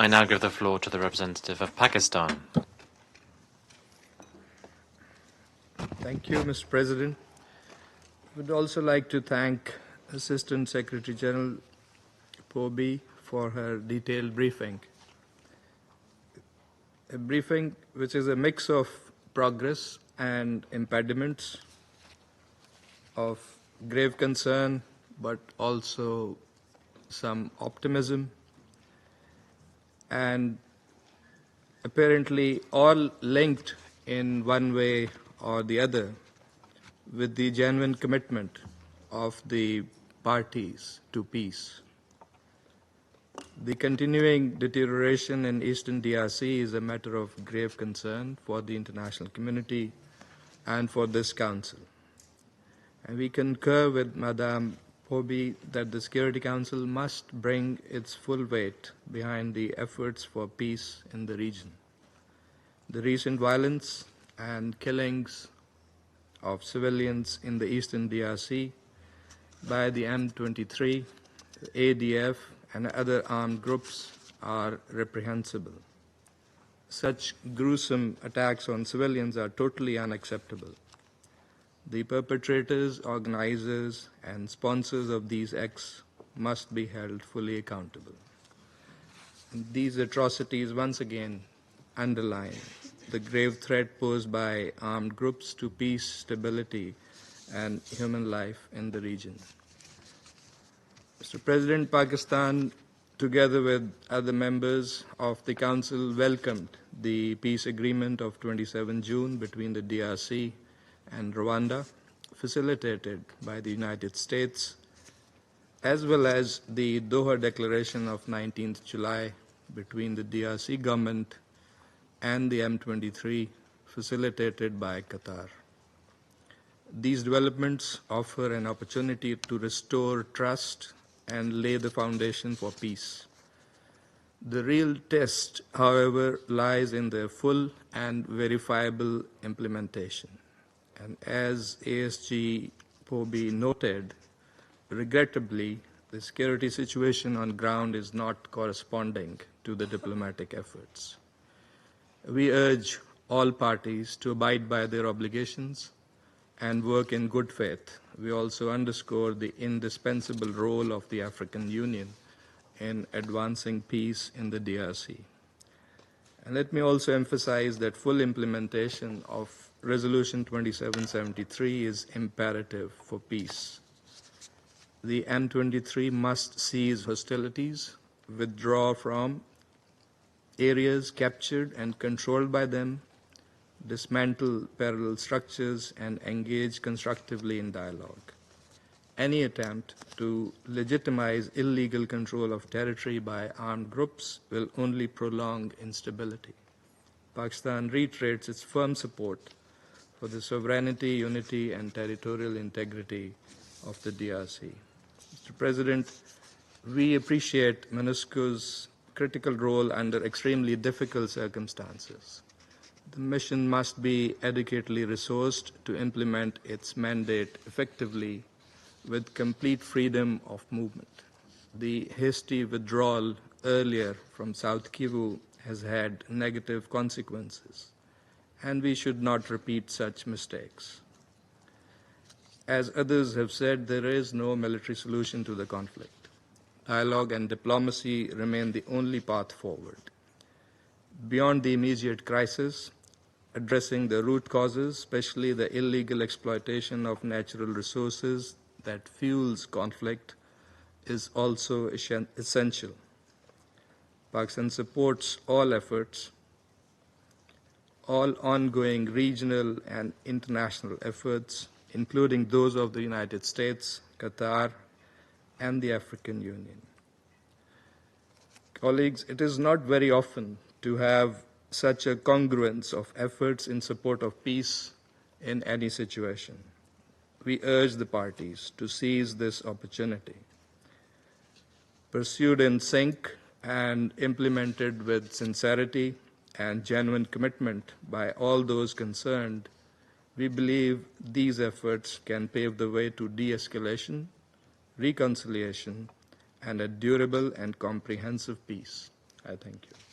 I now give the floor to the representative of Pakistan. Thank you, Mr. President. I would also like to thank Assistant Secretary General Pobi for her detailed briefing. A briefing which is a mix of progress and impediments, of grave concern, but also some optimism, and apparently all linked in one way or the other with the genuine commitment of the parties to peace. The continuing deterioration in Eastern DRC is a matter of grave concern for the international community and for this Council. And we concur with Madame Pobi that the Security Council must bring its full weight behind the efforts for peace in the region. The recent violence and killings of civilians in the Eastern DRC by the M23, ADF, and other armed groups are reprehensible. Such gruesome attacks on civilians are totally unacceptable. The perpetrators, organizers, and sponsors of these acts must be held fully accountable. And these atrocities once again underline the grave threat posed by armed groups to peace, stability, and human life in the region. Mr. President, Pakistan, together with other members of the Council, welcomed the peace agreement of 27 June between the DRC and Rwanda, facilitated by the United States, as well as the Doha Declaration of 19th July between the DRC government and the M23, facilitated by Qatar. These developments offer an opportunity to restore trust and lay the foundation for peace. The real test, however, lies in their full and verifiable implementation. And as ASG Pobi noted, regrettably, the security situation on ground is not corresponding to the diplomatic efforts. We urge all parties to abide by their obligations and work in good faith. We also underscore the indispensable role of the African Union in advancing peace in the DRC. And let me also emphasize that full implementation of Resolution 2773 is imperative for peace. The M23 must cease hostilities, withdraw from areas captured and controlled by them, dismantle parallel structures, and engage constructively in dialogue. Any attempt to legitimize illegal control of territory by armed groups will only prolong instability. Pakistan reiterates its firm support for the sovereignty, unity, and territorial integrity of the DRC. Mr. President, we appreciate MONUSCO's critical role under extremely difficult circumstances. The mission must be adequately resourced to implement its mandate effectively with complete freedom of movement. The hasty withdrawal earlier from South Kivu has had negative consequences, and we should not repeat such mistakes. As others have said, there is no military solution to the conflict. Dialogue and diplomacy remain the only path forward. Beyond the immediate crisis, addressing the root causes, especially the illegal exploitation of natural resources that fuels conflict, is also essential. Pakistan supports all efforts, all ongoing regional and international efforts, including those of the United States, Qatar, and the African Union. Colleagues, it is not very often to have such a congruence of efforts in support of peace in any situation. We urge the parties to seize this opportunity. Pursued in sync and implemented with sincerity and genuine commitment by all those concerned, we believe these efforts can pave the way to de-escalation, reconciliation, and a durable and comprehensive peace. I thank you.